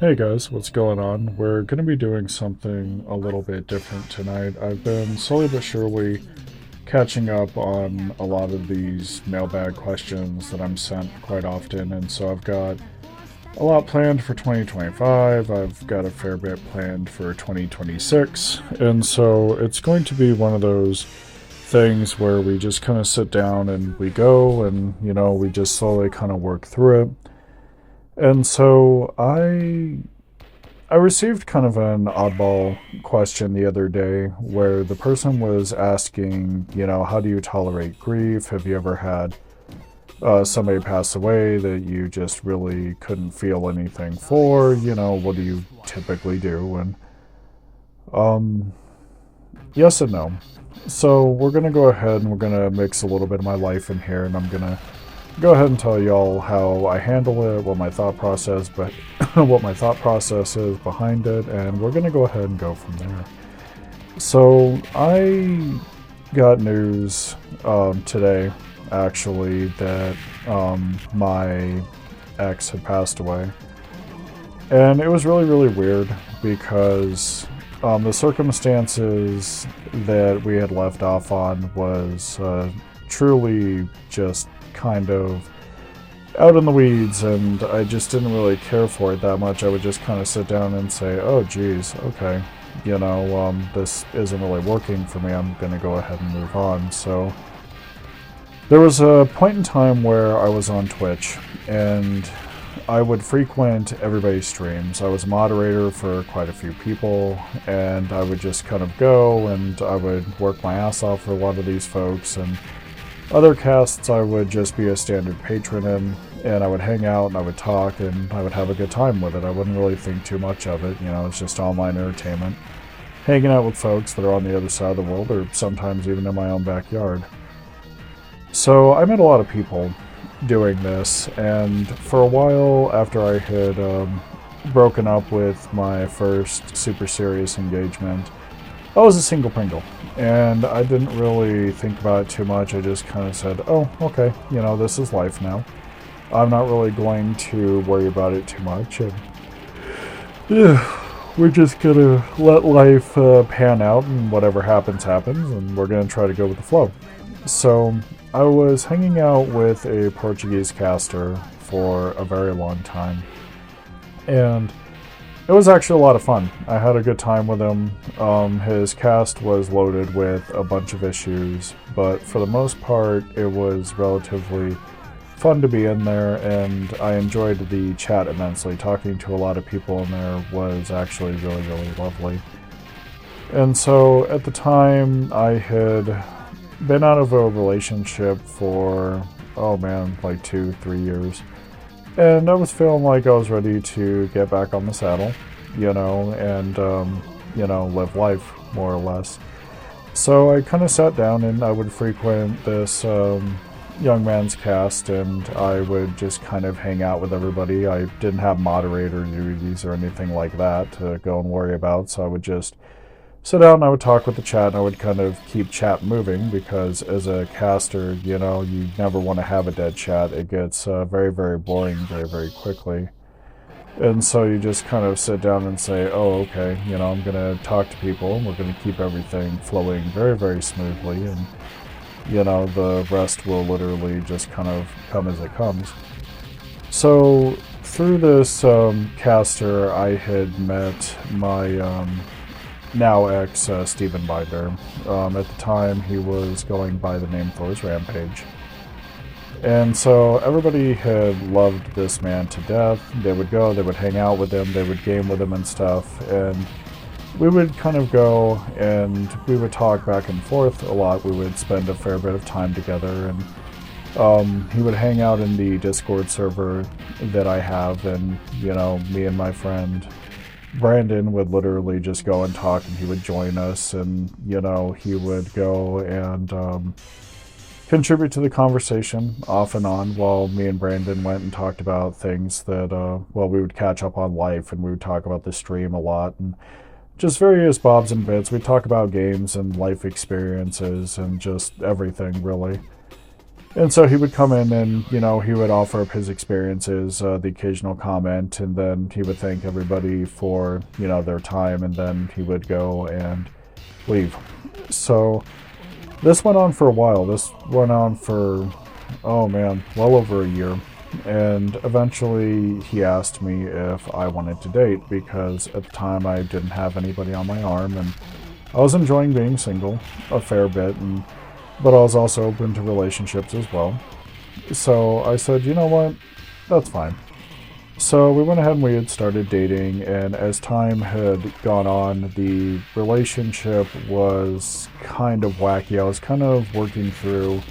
Hey guys, what's going on? We're going to be doing something a little bit different tonight. I've been slowly but surely catching up on a lot of these mailbag questions that I'm sent quite often, and so I've got a lot planned for 2025. I've got a fair bit planned for 2026, and so it's going to be one of those things where we just kind of sit down and we go and, we just slowly kind of work through it. And so I received kind of an oddball question the other day where the person was asking, how do you tolerate grief? Have you ever had somebody pass away that you just really couldn't feel anything for? What do you typically do? And um, yes and no. So we're going to go ahead and we're going to mix a little bit of my life in here, and I'm going to go ahead and tell y'all how I handle it, what my thought process, but what my thought process is behind it, and we're gonna go ahead and go from there. So I got news today, actually, that my ex had passed away, and it was really, really weird because the circumstances that we had left off on was truly just kind of out in the weeds, and I just didn't really care for it that much. I would just kind of sit down and say, oh geez, okay, this isn't really working for me. I'm going to go ahead and move on. So there was a point in time where I was on Twitch, and I would frequent everybody's streams. I was a moderator for quite a few people, and I would just kind of go and I would work my ass off for a lot of these folks, and other casts I would just be a standard patron in, and I would hang out and I would talk and I would have a good time with it. I wouldn't really think too much of it, it's just online entertainment. Hanging out with folks that are on the other side of the world, or sometimes even in my own backyard. So I met a lot of people doing this, and for a while after I had broken up with my first super serious engagement, I was a single Pringle, and I didn't really think about it too much. I just kind of said, oh, okay, this is life now. I'm not really going to worry about it too much, and yeah, we're just gonna let life pan out, and whatever happens, happens, and we're gonna try to go with the flow. So I was hanging out with a Portuguese caster for a very long time, and it was actually a lot of fun. I had a good time with him. His cast was loaded with a bunch of issues, but for the most part, it was relatively fun to be in there, and I enjoyed the chat immensely. Talking to a lot of people in there was actually really, really lovely. And so at the time, I had been out of a relationship for, oh man, like 2-3 years. And I was feeling like I was ready to get back on the saddle, and, live life, more or less. So I kind of sat down and I would frequent this young man's cast, and I would just kind of hang out with everybody. I didn't have moderator duties or anything like that to go and worry about, so I would just sit down and I would talk with the chat, and I would kind of keep chat moving, because as a caster, you never want to have a dead chat. It gets very, very boring very, very quickly. And so you just kind of sit down and say, oh, okay, I'm going to talk to people, and we're going to keep everything flowing very, very smoothly, and, the rest will literally just kind of come as it comes. So through this caster, I had met my now ex, Stephen Binder. At the time, he was going by the name Thor's Rampage. And so everybody had loved this man to death. They would go, they would hang out with him, they would game with him and stuff, and we would kind of go and we would talk back and forth a lot. We would spend a fair bit of time together, and he would hang out in the Discord server that I have, and, me and my friend Brandon would literally just go and talk, and he would join us, and, he would go and contribute to the conversation off and on, while me and Brandon went and talked about things that, we would catch up on life, and we would talk about the stream a lot, and just various bobs and bits. We'd talk about games and life experiences and just everything, really. And so he would come in and, he would offer up his experiences, the occasional comment, and then he would thank everybody for, their time, and then he would go and leave. So this went on for a while. This went on for, oh man, well over a year. And eventually he asked me if I wanted to date because at the time I didn't have anybody on my arm and I was enjoying being single a fair bit, but I was also open to relationships as well. So I said, you know what, that's fine. So we went ahead and we had started dating, and as time had gone on, the relationship was kind of wacky. I was kind of working through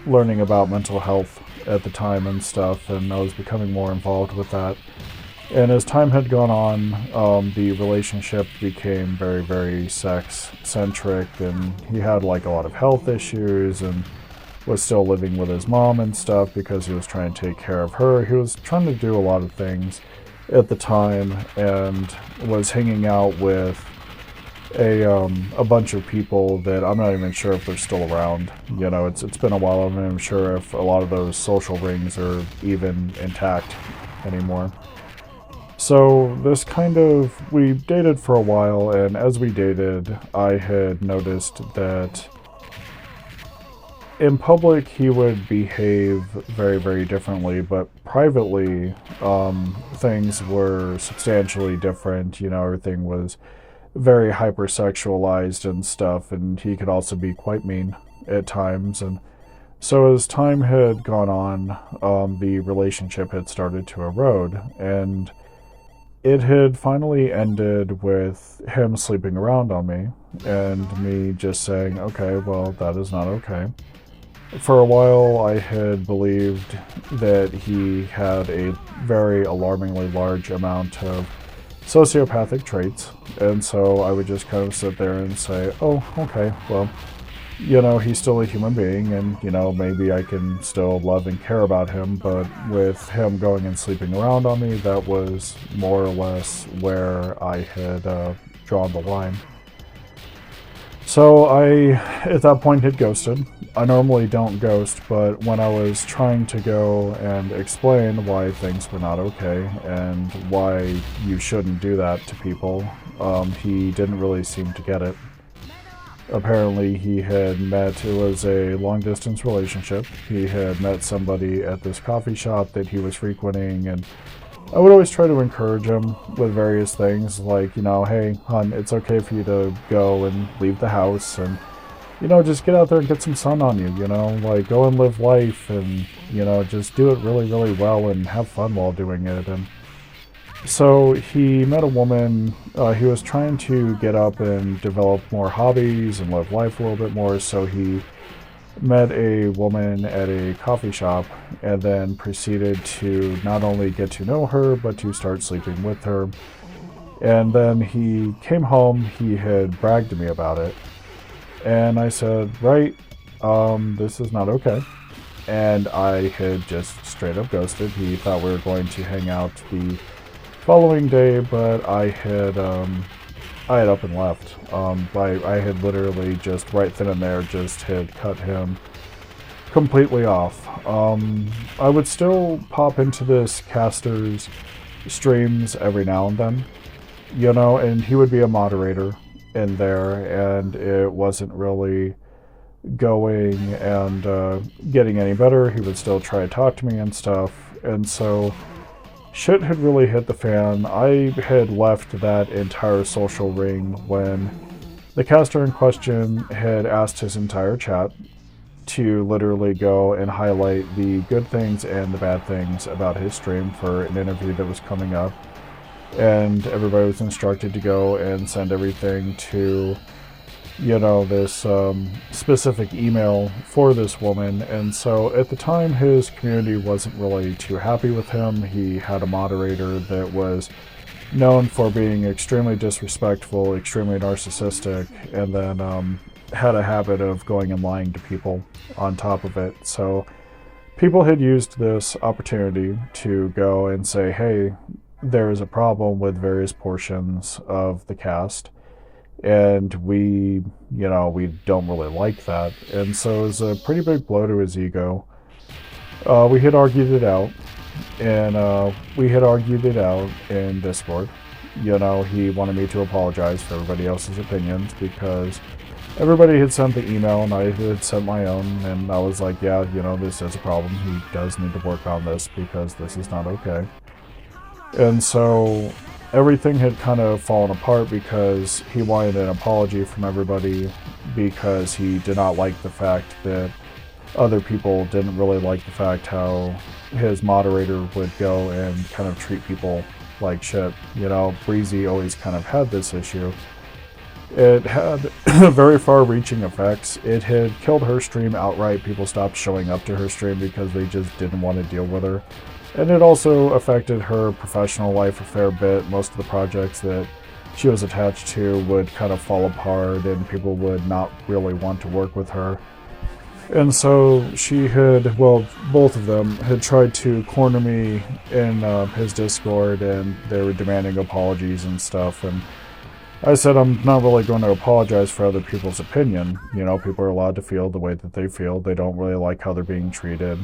learning about mental health at the time and stuff, and I was becoming more involved with that. And as time had gone on, the relationship became very, very sex-centric, and he had like a lot of health issues and was still living with his mom and stuff because he was trying to take care of her. He was trying to do a lot of things at the time and was hanging out with a bunch of people that I'm not even sure if they're still around. It's been a while. I'm not even sure if a lot of those social rings are even intact anymore. So we dated for a while, and as we dated, I had noticed that in public he would behave very, very differently, but privately, things were substantially different. Everything was very hypersexualized and stuff, and he could also be quite mean at times. And so as time had gone on, the relationship had started to erode, and it had finally ended with him sleeping around on me and me just saying, okay, well, that is not okay. For a while, I had believed that he had a very alarmingly large amount of sociopathic traits, and so I would just kind of sit there and say, oh, okay, well, he's still a human being, and, maybe I can still love and care about him, but with him going and sleeping around on me, that was more or less where I had drawn the line. So I, at that point, had ghosted. I normally don't ghost, but when I was trying to go and explain why things were not okay and why you shouldn't do that to people, he didn't really seem to get it. Apparently it was a long-distance relationship. He had met somebody at this coffee shop that he was frequenting, and I would always try to encourage him with various things, like, hey, hon, it's okay for you to go and leave the house, and, just get out there and get some sun on you, like, go and live life, and, just do it really, really well and have fun while doing it. And so he met a woman. He was trying to get up and develop more hobbies and live life a little bit more, so he met a woman at a coffee shop and then proceeded to not only get to know her, but to start sleeping with her. And then he came home, he had bragged to me about it, and I said, right, this is not okay. And I had just straight up ghosted. He thought we were going to hang out the following day, but I had up and left. I had literally just right then and there just had cut him completely off. I would still pop into this caster's streams every now and then, and he would be a moderator in there, and it wasn't really going and getting any better. He would still try to talk to me and stuff, and so shit had really hit the fan. I had left that entire social ring when the caster in question had asked his entire chat to literally go and highlight the good things and the bad things about his stream for an interview that was coming up. And everybody was instructed to go and send everything to, this specific email for this woman. And so at the time, his community wasn't really too happy with him. He had a moderator that was known for being extremely disrespectful, extremely narcissistic, and then had a habit of going and lying to people on top of it. So people had used this opportunity to go and say, hey, there is a problem with various portions of the cast, And we don't really like that. And so it was a pretty big blow to his ego. We had argued it out, and we had argued it out in Discord. He wanted me to apologize for everybody else's opinions because everybody had sent the email and I had sent my own, and I was like, yeah, this is a problem. He does need to work on this because this is not okay. And so everything had kind of fallen apart because he wanted an apology from everybody because he did not like the fact that other people didn't really like the fact how his moderator would go and kind of treat people like shit. Breezy always kind of had this issue. It had very far-reaching effects. It had killed her stream outright. People stopped showing up to her stream because they just didn't want to deal with her. And it also affected her professional life a fair bit. Most of the projects that she was attached to would kind of fall apart and people would not really want to work with her. And so both of them had tried to corner me in his Discord, and they were demanding apologies and stuff. And I said I'm not really going to apologize for other people's opinion. People are allowed to feel the way that they feel. They don't really like how they're being treated,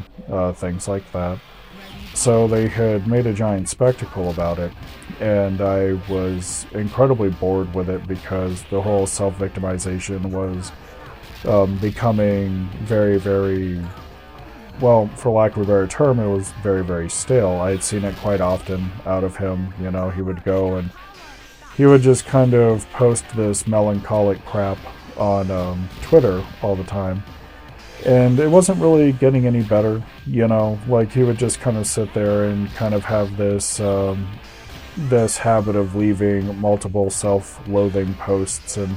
things like that. So they had made a giant spectacle about it, and I was incredibly bored with it because the whole self-victimization was becoming very, very, well, for lack of a better term, it was very, very stale. I had seen it quite often out of him. He would go and he would just kind of post this melancholic crap on Twitter all the time. And it wasn't really getting any better, like he would just kind of sit there and kind of have this this habit of leaving multiple self-loathing posts and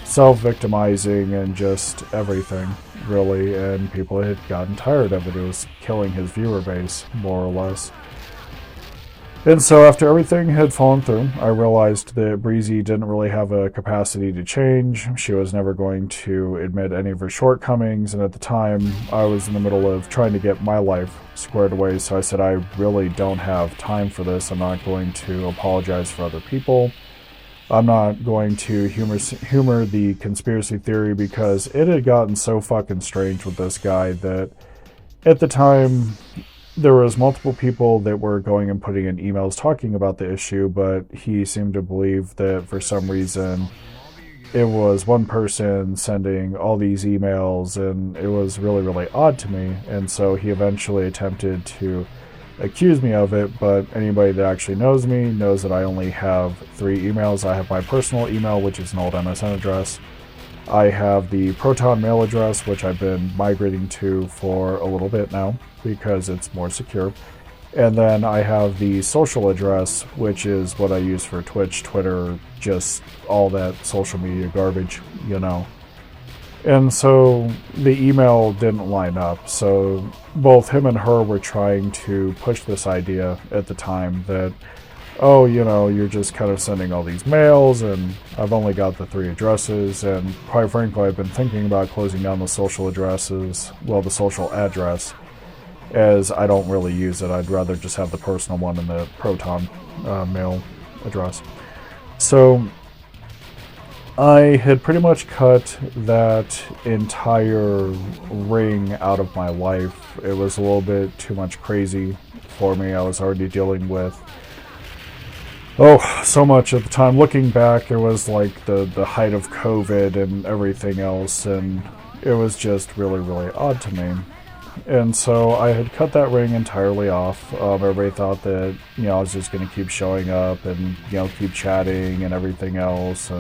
self-victimizing and just everything, really, and people had gotten tired of it. It was killing his viewer base, more or less. And so after everything had fallen through, I realized that Breezy didn't really have a capacity to change. She was never going to admit any of her shortcomings, and at the time, I was in the middle of trying to get my life squared away, so I said, I really don't have time for this. I'm not going to apologize for other people. I'm not going to humor the conspiracy theory because it had gotten so fucking strange with this guy that at the time there was multiple people that were going and putting in emails talking about the issue, but he seemed to believe that for some reason it was one person sending all these emails, and it was really, really odd to me. And so he eventually attempted to accuse me of it, but anybody that actually knows me knows that I only have 3 emails. I have my personal email, which is an old MSN address. I have the Proton mail address, which I've been migrating to for a little bit now because it's more secure. And then I have the social address, which is what I use for Twitch, Twitter, just all that social media garbage, And so the email didn't line up. So both him and her were trying to push this idea at the time that, oh, you're just kind of sending all these mails, and I've only got the 3 addresses, and quite frankly, I've been thinking about closing down the social addresses, the social address, as I don't really use it. I'd rather just have the personal one and the Proton mail address. So I had pretty much cut that entire ring out of my life. It was a little bit too much crazy for me. I was already dealing with so much at the time. Looking back, it was like the height of COVID and everything else, and it was just really, really odd to me. And so I had cut that ring entirely off. Everybody thought that, I was just going to keep showing up and, keep chatting and everything else.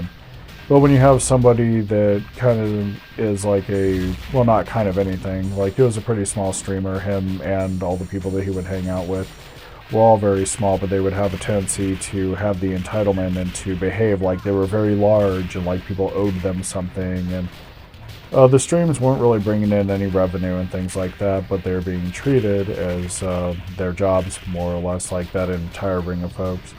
But when you have somebody that kind of is like not kind of anything, like he was a pretty small streamer, him and all the people that he would hang out with were all very small, but they would have a tendency to have the entitlement and to behave like they were very large and like people owed them something. And the streams weren't really bringing in any revenue and things like that, but they were being treated as their jobs, more or less, like that entire ring of folks.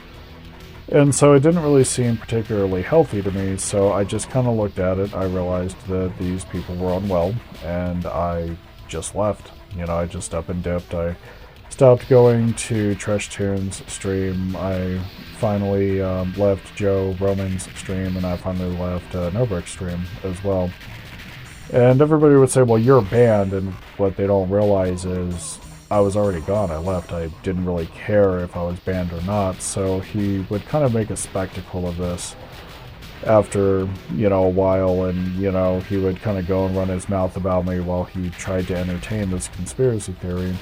And so it didn't really seem particularly healthy to me, so I just kind of looked at it. I realized that these people were unwell, and I just left. I just up and dipped. I stopped going to Trash Tunes stream. I finally left Joe Roman's stream, and I finally left Nobrick's stream as well. And everybody would say, well, you're banned, and what they don't realize is I was already gone. I left. I didn't really care if I was banned or not, so he would kind of make a spectacle of this after, a while, and, he would kind of go and run his mouth about me while he tried to entertain this conspiracy theory.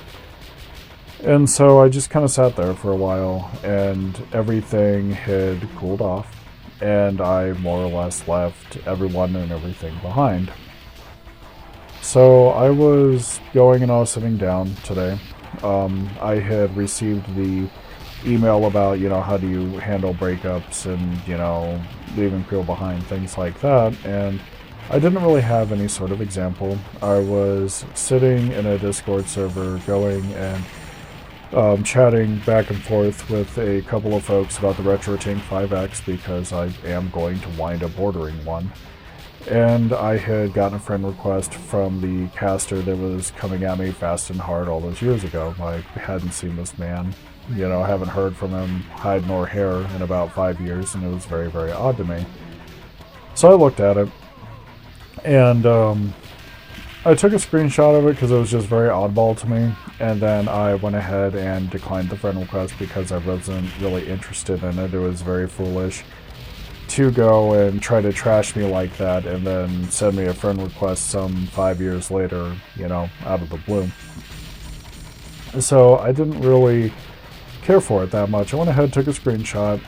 And so I just kind of sat there for a while, and everything had cooled off, and I more or less left everyone and everything behind. So I was going and I was sitting down today. I had received the email about, how do you handle breakups and, leaving people behind, things like that, and I didn't really have any sort of example. I was sitting in a Discord server going and chatting back and forth with a couple of folks about the RetroTink 5X because I am going to wind up ordering one. And I had gotten a friend request from the caster that was coming at me fast and hard all those years ago. I hadn't seen this man, haven't heard from him hide nor hair in about 5 years, and it was very, very odd to me. So I looked at it, and I took a screenshot of it because it was just very oddball to me, and then I went ahead and declined the friend request because I wasn't really interested in it. It was very foolish to go and try to trash me like that and then send me a friend request some 5 years later, out of the blue. So I didn't really care for it that much. I went ahead, took a screenshot,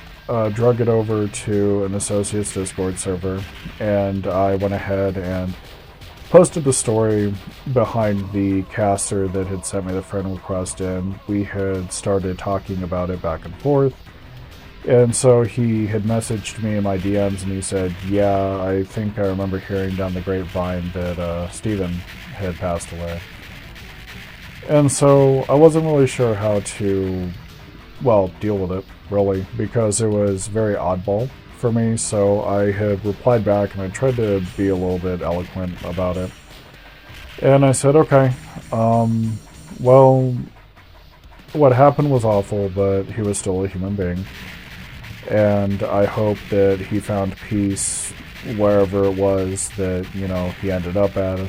drug it over to an associate's Discord server, and I went ahead and posted the story behind the caster that had sent me the friend request, and we had started talking about it back and forth. And so he had messaged me in my DMs, and he said, yeah, I think I remember hearing down the grapevine that Steven had passed away. And so I wasn't really sure how to, deal with it, really, because it was very oddball for me. So I had replied back, and I tried to be a little bit eloquent about it. And I said, okay, what happened was awful, but he was still a human being. And I hope that he found peace wherever it was that, he ended up at.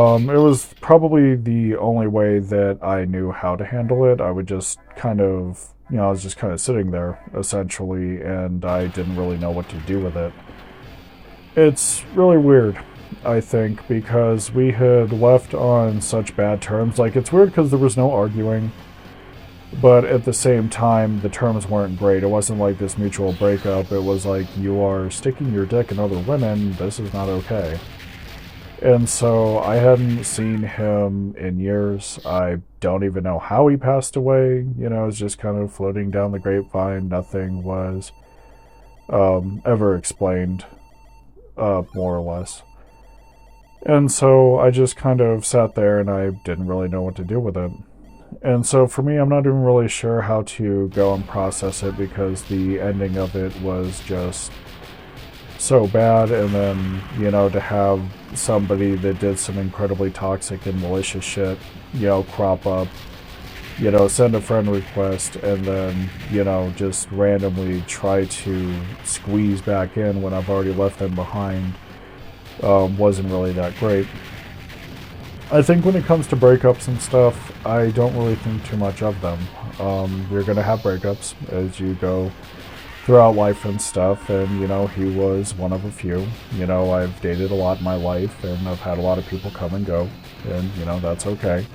It was probably the only way that I knew how to handle it. I would just kind of, I was just kind of sitting there, essentially, and I didn't really know what to do with it. It's really weird, I think, because we had left on such bad terms. Like, it's weird because there was no arguing. But at the same time, the terms weren't great. It wasn't like this mutual breakup. It was like, you are sticking your dick in other women. This is not okay. And so I hadn't seen him in years. I don't even know how he passed away. It was just kind of floating down the grapevine. Nothing was ever explained, more or less. And so I just kind of sat there and I didn't really know what to do with it. And so for me, I'm not even really sure how to go and process it because the ending of it was just so bad. And then, to have somebody that did some incredibly toxic and malicious shit, crop up, send a friend request and then, just randomly try to squeeze back in when I've already left them behind, wasn't really that great. I think when it comes to breakups and stuff, I don't really think too much of them. You're going to have breakups as you go throughout life and stuff, and, he was one of a few. I've dated a lot in my life, and I've had a lot of people come and go, and, that's okay.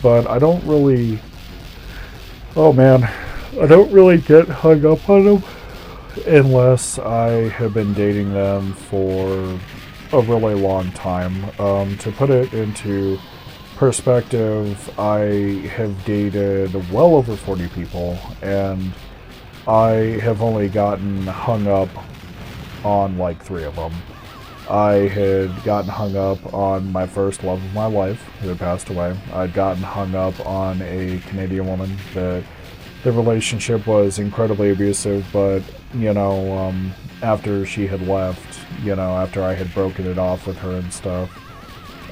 But I don't really... I don't really get hung up on them unless I have been dating them for a really long time. To put it into perspective, I have dated well over 40 people, and I have only gotten hung up on like 3 of them. I had gotten hung up on my first love of my life, who had passed away. I'd gotten hung up on a Canadian woman that the relationship was incredibly abusive, but, after she had left, after I had broken it off with her and stuff,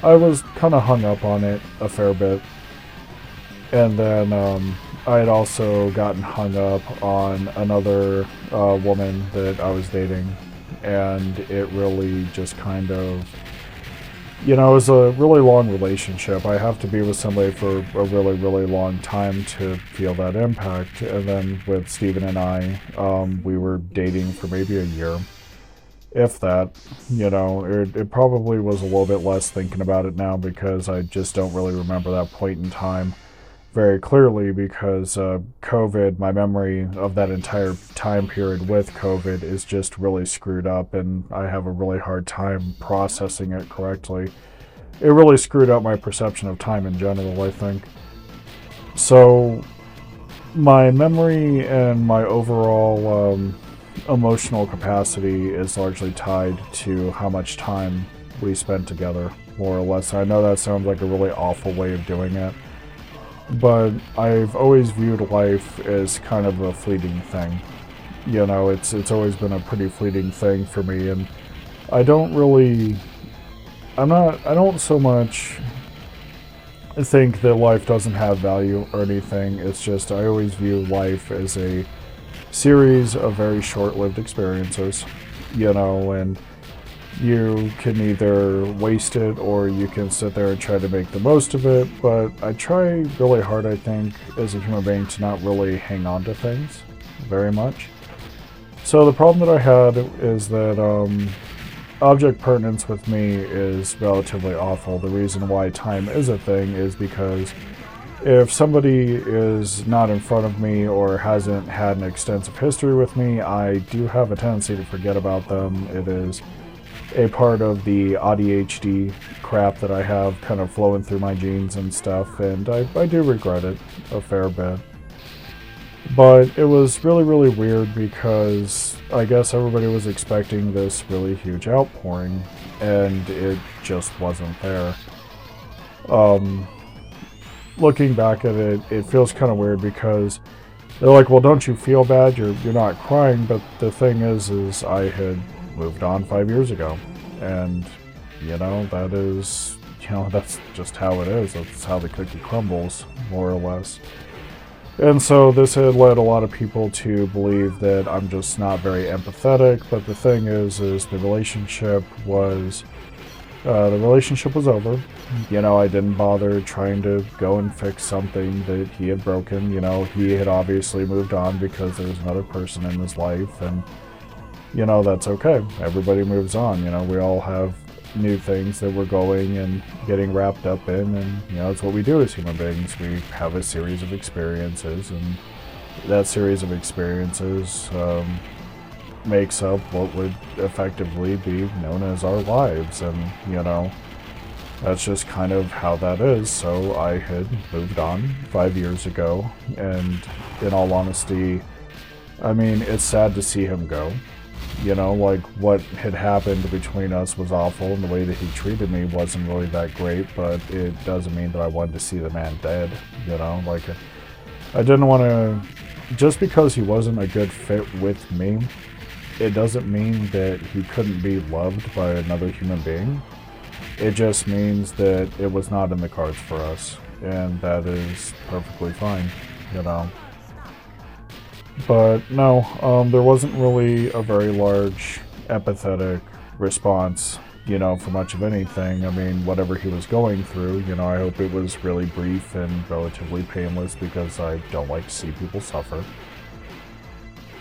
I was kind of hung up on it a fair bit. And then I had also gotten hung up on another woman that I was dating. And it really just kind of, you know, it was a really long relationship. I have to be with somebody for a really, really long time to feel that impact. And then with Steven and I, we were dating for maybe a year. If that, you know, it probably was a little bit less thinking about it now because I just don't really remember that point in time very clearly because COVID, my memory of that entire time period with COVID is just really screwed up and I have a really hard time processing it correctly. It really screwed up my perception of time in general, I think. So, my memory and my overall emotional capacity is largely tied to how much time we spent together, more or less. I know that sounds like a really awful way of doing it, but I've always viewed life as kind of a fleeting thing. You know, it's always been a pretty fleeting thing for me, and I don't really, I don't so much think that life doesn't have value or anything. It's just I always view life as a series of very short-lived experiences, you know, and you can either waste it or you can sit there and try to make the most of it, but I try really hard, I think, as a human being to not really hang on to things very much. So the problem that I had is that object pertinence with me is relatively awful. The reason why time is a thing is because if somebody is not in front of me or hasn't had an extensive history with me, I do have a tendency to forget about them. It is a part of the ADHD crap that I have kind of flowing through my genes and stuff, and I do regret it a fair bit. But it was really, really weird because I guess everybody was expecting this really huge outpouring, and it just wasn't there. Looking back at it, it feels kind of weird because they're like, well, don't you feel bad? You're not crying, but the thing is I had moved on 5 years ago, and you know, that is, you know, that's just how it is. That's how the cookie crumbles, more or less. And so this had led a lot of people to believe that I'm just not very empathetic, but the thing is the relationship was over. You know, I didn't bother trying to go and fix something that he had broken. You know, he had obviously moved on because there was another person in his life, and you know, that's okay. Everybody moves on. You know, we all have new things that we're going and getting wrapped up in, and you know, it's what we do as human beings. We have a series of experiences, and that series of experiences makes up what would effectively be known as our lives, and you know, that's just kind of how that is. So I had moved on 5 years ago, and in all honesty, I mean, it's sad to see him go. You know, like, what had happened between us was awful, and the way that he treated me wasn't really that great, but it doesn't mean that I wanted to see the man dead, you know? Like, I didn't want to... Just because he wasn't a good fit with me, it doesn't mean that he couldn't be loved by another human being. It just means that it was not in the cards for us, and that is perfectly fine, you know? But no, there wasn't really a very large empathetic response, you know, for much of anything. I mean, whatever he was going through, you know, I hope it was really brief and relatively painless because I don't like to see people suffer.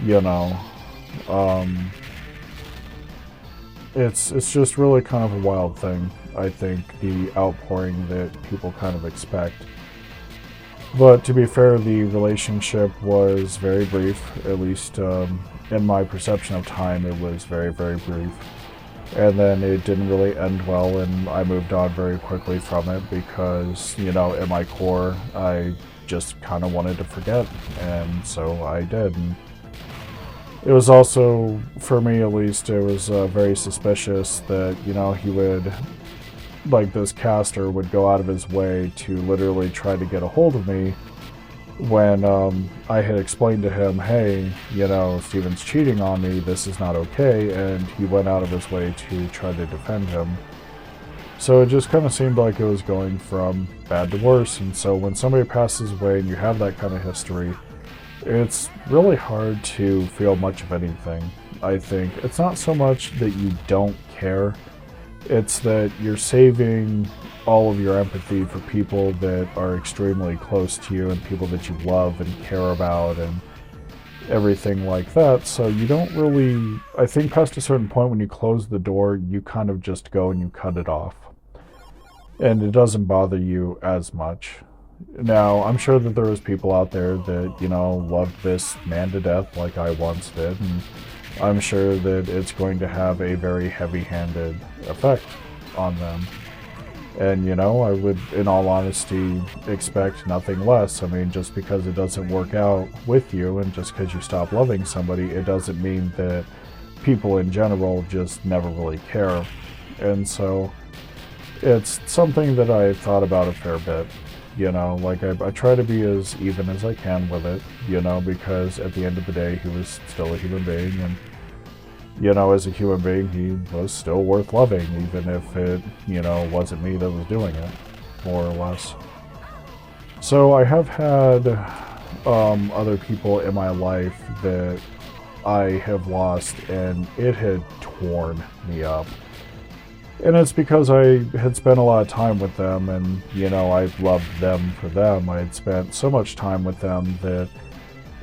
You know, it's just really kind of a wild thing, I think, the outpouring that people kind of expect. But to be fair, the relationship was very brief, at least in my perception of time, it was very, very brief. And then it didn't really end well, and I moved on very quickly from it because, you know, at my core, I just kind of wanted to forget, and so I did. And it was also, for me at least, it was very suspicious that, you know, he would... like, this caster would go out of his way to literally try to get a hold of me when I had explained to him, hey, you know, Steven's cheating on me, this is not okay, and he went out of his way to try to defend him. So it just kind of seemed like it was going from bad to worse. And so when somebody passes away and you have that kind of history, it's really hard to feel much of anything. I think it's not so much that you don't care, it's that you're saving all of your empathy for people that are extremely close to you and people that you love and care about and everything like that. So you don't really, I think past a certain point when you close the door, you kind of just go and you cut it off. And it doesn't bother you as much. Now, I'm sure that there is people out there that, love this man to death like I once did, and I'm sure that it's going to have a very heavy-handed effect on them. And, I would, in all honesty, expect nothing less. I mean, just because it doesn't work out with you and just because you stop loving somebody, it doesn't mean that people in general just never really care. And so it's something that I've thought about a fair bit. I try to be as even as I can with it, because at the end of the day, he was still a human being, and, as a human being, he was still worth loving, even if it, wasn't me that was doing it, more or less. So I have had other people in my life that I have lost, and it had torn me up. And it's because I had spent a lot of time with them, and, I loved them for them. I had spent so much time with them that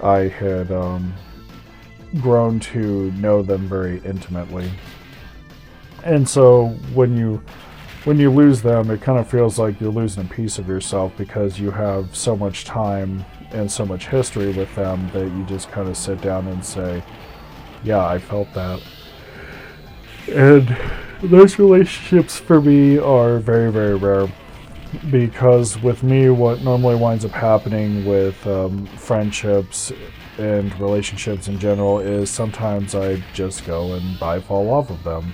I had grown to know them very intimately. And so when you lose them, it kind of feels like you're losing a piece of yourself because you have so much time and so much history with them that you just kind of sit down and say, yeah, I felt that. And those relationships for me are very, very rare, because with me, what normally winds up happening with friendships and relationships in general is sometimes I just go and I fall off of them.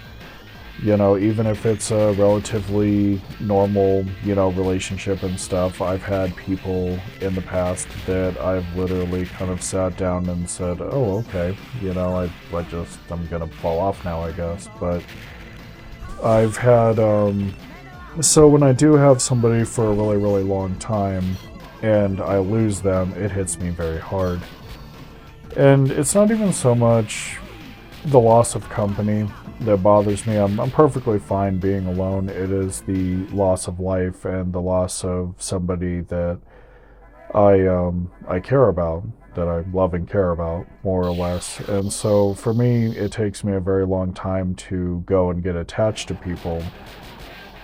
Even if it's a relatively normal, relationship and stuff, I've had people in the past that I've literally kind of sat down and said, oh, okay, I'm gonna fall off now, I guess. But I've had, so when I do have somebody for a really, really long time and I lose them, it hits me very hard. And it's not even so much the loss of company that bothers me. I'm perfectly fine being alone. It is the loss of life and the loss of somebody that I care about, that I love and care about, more or less. And so for me, it takes me a very long time to go and get attached to people.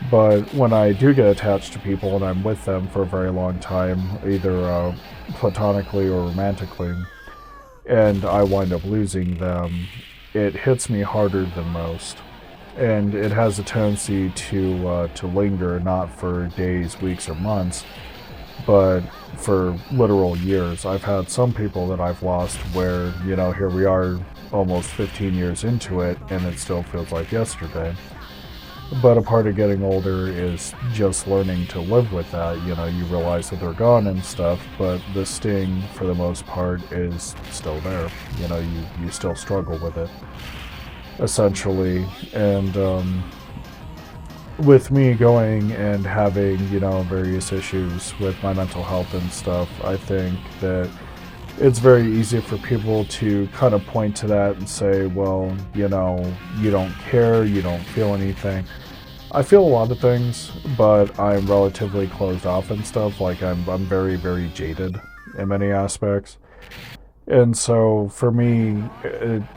But when I do get attached to people and I'm with them for a very long time, either platonically or romantically, and I wind up losing them, it hits me harder than most. And it has a tendency to linger, not for days, weeks, or months, but for literal years. I've had some people that I've lost where, here we are almost 15 years into it, and it still feels like yesterday. But a part of getting older is just learning to live with that. You realize that they're gone and stuff, but the sting, for the most part, is still there. You still struggle with it, essentially. And with me going and having, various issues with my mental health and stuff, I think that it's very easy for people to kind of point to that and say, well, you don't care, you don't feel anything. I feel a lot of things, but I'm relatively closed off and stuff. I'm very, very jaded in many aspects. And so for me,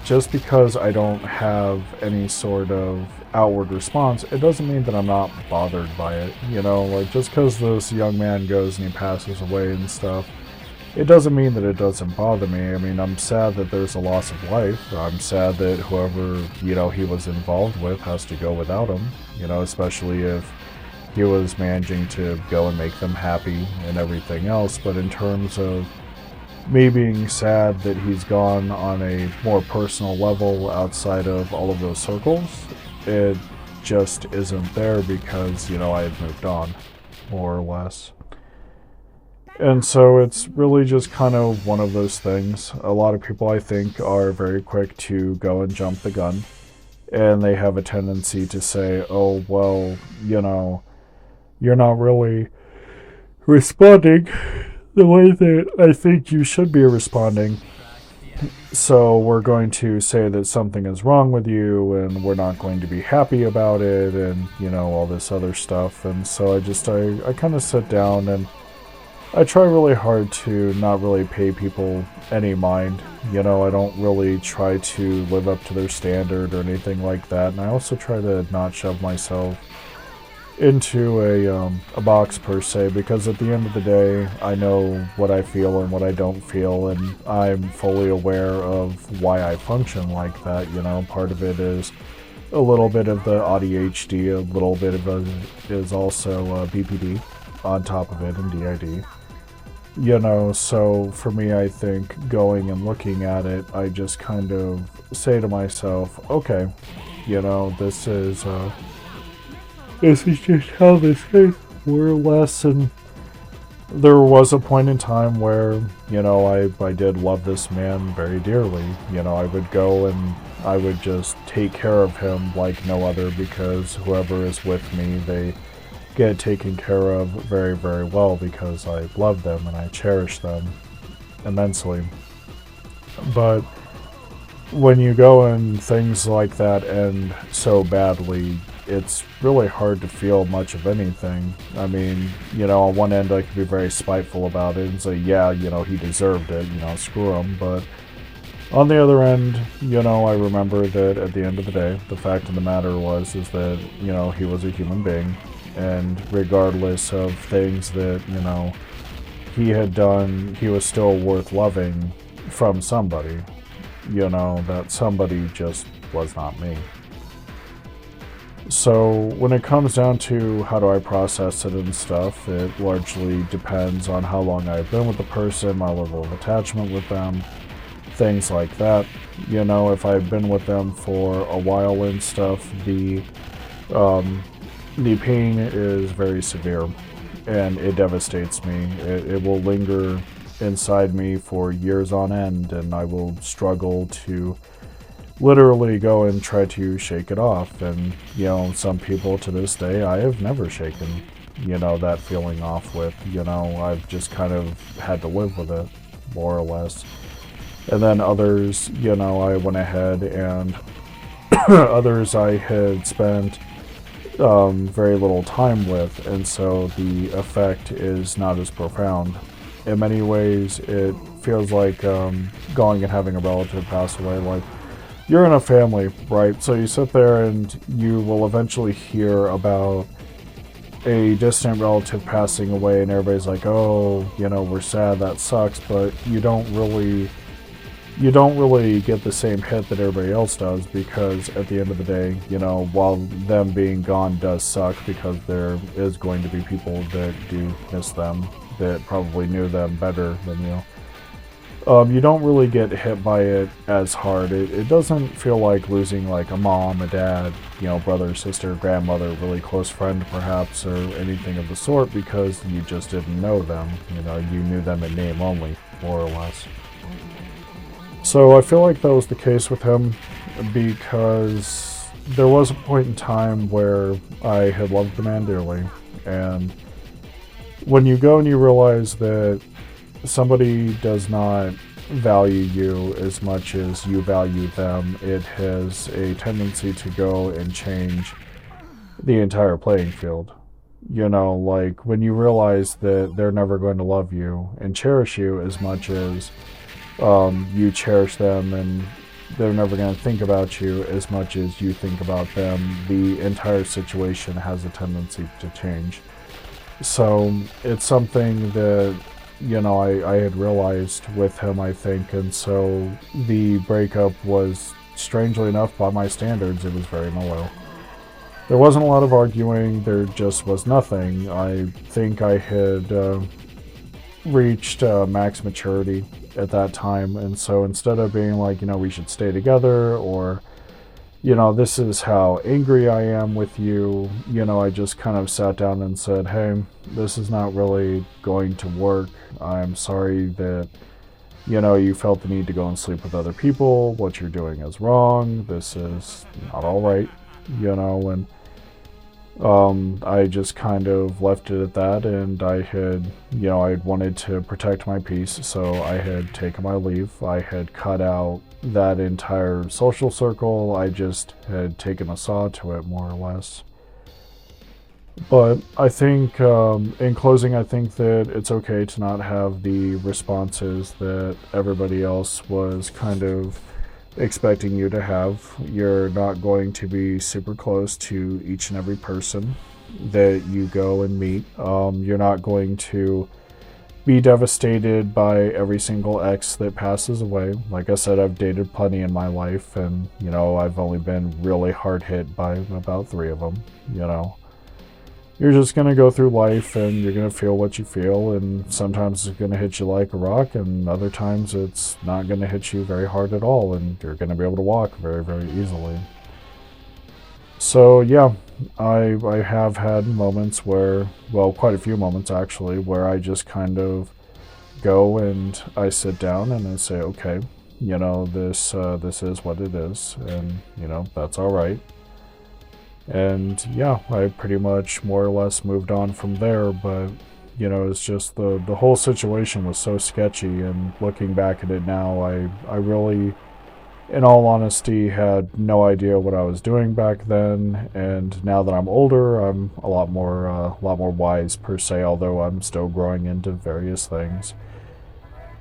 just because I don't have any sort of outward response, it doesn't mean that I'm not bothered by it. Just because this young man goes and he passes away and stuff, it doesn't mean that it doesn't bother me. I mean, I'm sad that there's a loss of life. I'm sad that whoever, he was involved with has to go without him, especially if he was managing to go and make them happy and everything else. But in terms of me being sad that he's gone on a more personal level outside of all of those circles, it just isn't there because, I had moved on, more or less. And so it's really just kind of one of those things. A lot of people, I think, are very quick to go and jump the gun and they have a tendency to say, oh, well, you're not really responding the way that I think you should be responding. So we're going to say that something is wrong with you and we're not going to be happy about it and, all this other stuff. And so I kind of sit down and I try really hard to not really pay people any mind. I don't really try to live up to their standard or anything like that. And I also try to not shove myself into a box per se, because at the end of the day I know what I feel and what I don't feel, and I'm fully aware of why I function like that. Part of it is a little bit of the ADHD, a little bit of it is also BPD on top of it, and DID. So for me, I think going and looking at it, I just kind of say to myself, okay, this is just how this is, more or less. And there was a point in time where, I did love this man very dearly. I would go and I would just take care of him like no other, because whoever is with me, they get taken care of very, very well, because I love them and I cherish them immensely. But when you go and things like that end so badly, it's really hard to feel much of anything. I mean, on one end I could be very spiteful about it and say, yeah, he deserved it, screw him. But on the other end, I remember that at the end of the day, the fact of the matter is that, he was a human being. And regardless of things that, he had done, he was still worth loving from somebody. That somebody just was not me. So when it comes down to how do I process it and stuff, it largely depends on how long I've been with the person, my level of attachment with them, things like that. If I've been with them for a while and stuff, the pain is very severe and it devastates me. It will linger inside me for years on end, and I will struggle to literally go and try to shake it off. And, some people to this day I have never shaken, that feeling off with. I've just kind of had to live with it, more or less. And then others, I went ahead and others I had spent very little time with, and so the effect is not as profound. In many ways, it feels like going and having a relative pass away. Like, you're in a family, right? So you sit there and you will eventually hear about a distant relative passing away, and everybody's like, oh, we're sad, that sucks, but you don't really get the same hit that everybody else does, because at the end of the day, while them being gone does suck, because there is going to be people that do miss them, that probably knew them better than you. You don't really get hit by it as hard. It doesn't feel like losing like a mom, a dad, brother, sister, grandmother, really close friend perhaps, or anything of the sort, because you just didn't know them. You knew them in name only, more or less. So I feel like that was the case with him, because there was a point in time where I had loved the man dearly, and when you go and you realize that somebody does not value you as much as you value them, it has a tendency to go and change the entire playing field. Like when you realize that they're never going to love you and cherish you as much as you cherish them, and they're never going to think about you as much as you think about them, the entire situation has a tendency to change. So it's something that, I had realized with him, I think, and so the breakup was, strangely enough, by my standards, it was very mellow. There wasn't a lot of arguing, there just was nothing. I think I had reached max maturity at that time, and so instead of being like, we should stay together, or this is how angry I am with you, I just kind of sat down and said, hey, this is not really going to work. I'm sorry that you know, you felt the need to go and sleep with other people. What you're doing is wrong. This is not all right, you know, and I just kind of left it at that, and I had, you know, I wanted to protect my peace, so I had taken my leave. I had cut out that entire social circle. I just had taken a saw to it, more or less. But I think, in closing, I think that it's okay to not have the responses that everybody else was kind of expecting you to have. You're not going to be super close to each and every person that you go and meet. You're not going to be devastated by every single ex that passes away. Like I said, I've dated plenty in my life, and, you know, I've only been really hard hit by about three of them, you know. You're just going to go through life and you're going to feel what you feel, and sometimes it's going to hit you like a rock, and other times it's not going to hit you very hard at all, and you're going to be able to walk very, very easily. So, yeah, I have had moments where, well, quite a few moments actually, where I just kind of go and I sit down and I say, okay, you know, this is what it is, and, you know, that's all right. And yeah, I pretty much more or less moved on from there, but you know, it's just the whole situation was so sketchy, and looking back at it now, I really, in all honesty, had no idea what I was doing back then, and now that I'm older, I'm a lot more wise per se, although I'm still growing into various things.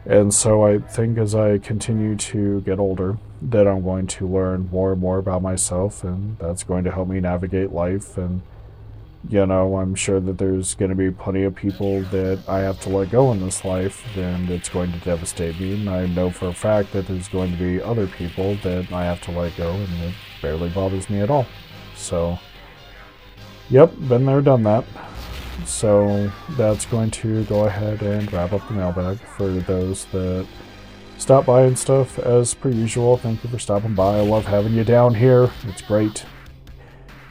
And so I think as I continue to get older, that I'm going to learn more and more about myself, and that's going to help me navigate life. And, you know, I'm sure that there's going to be plenty of people that I have to let go in this life, and it's going to devastate me. And I know for a fact that there's going to be other people that I have to let go, and it barely bothers me at all. So, yep, been there, done that. So that's going to go ahead and wrap up the mailbag for those that stop by and stuff. As per usual, thank you for stopping by. I love having you down here. It's great.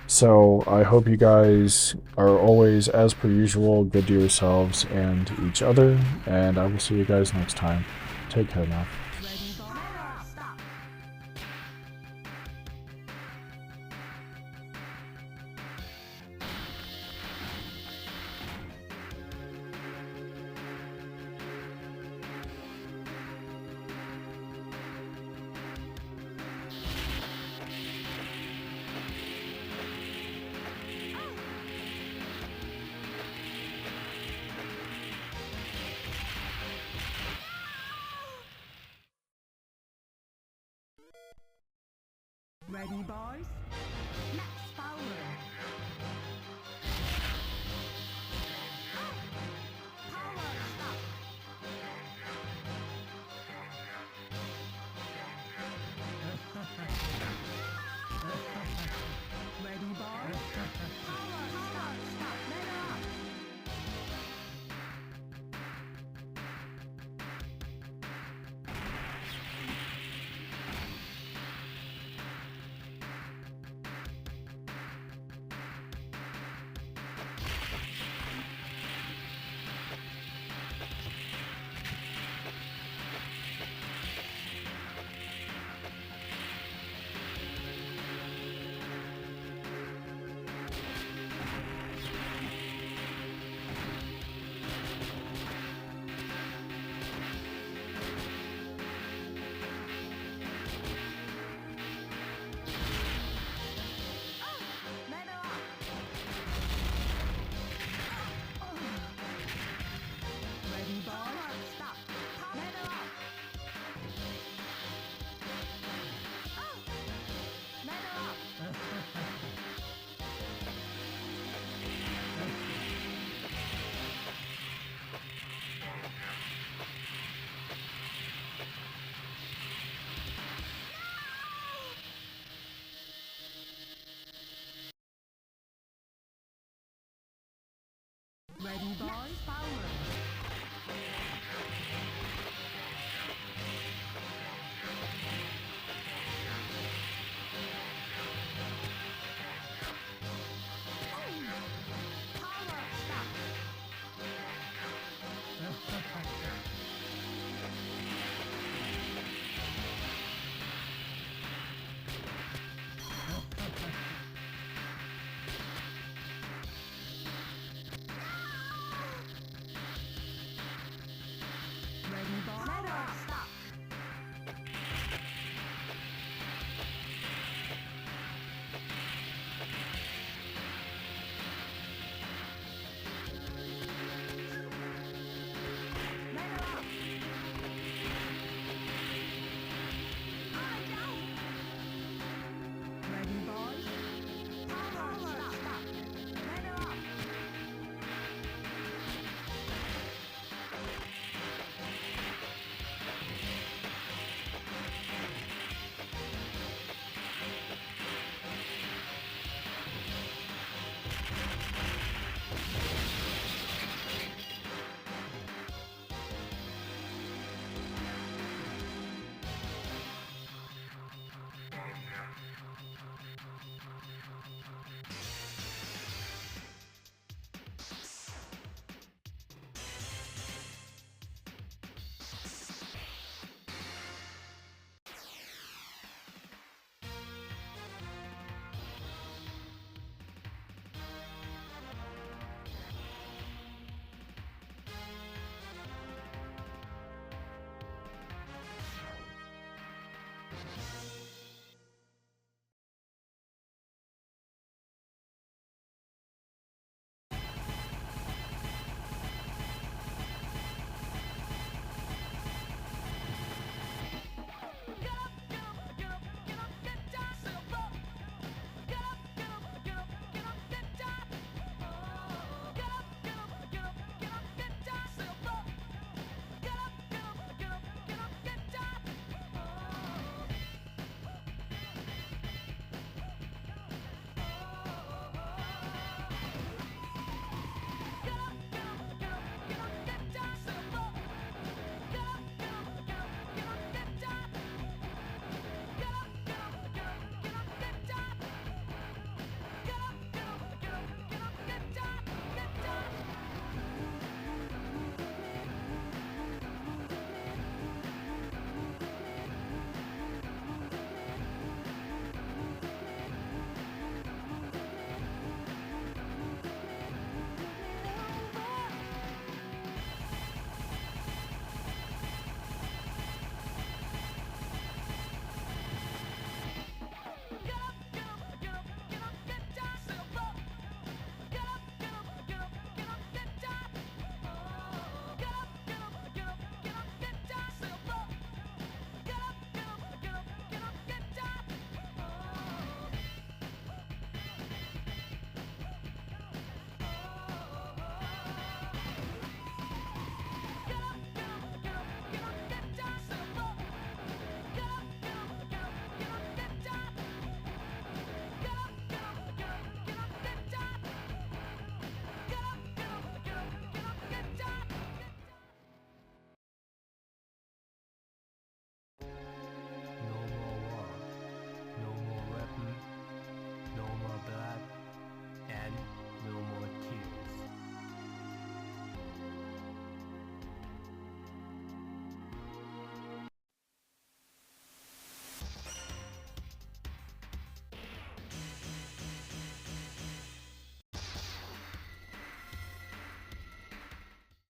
So I hope you guys are always, as per usual, good to yourselves and each other. And I will see you guys next time. Take care now. Ready, boys? Let's power! Power stop! Ready, boys? Power stop! Man up! Ready, boys? Power! Power stop!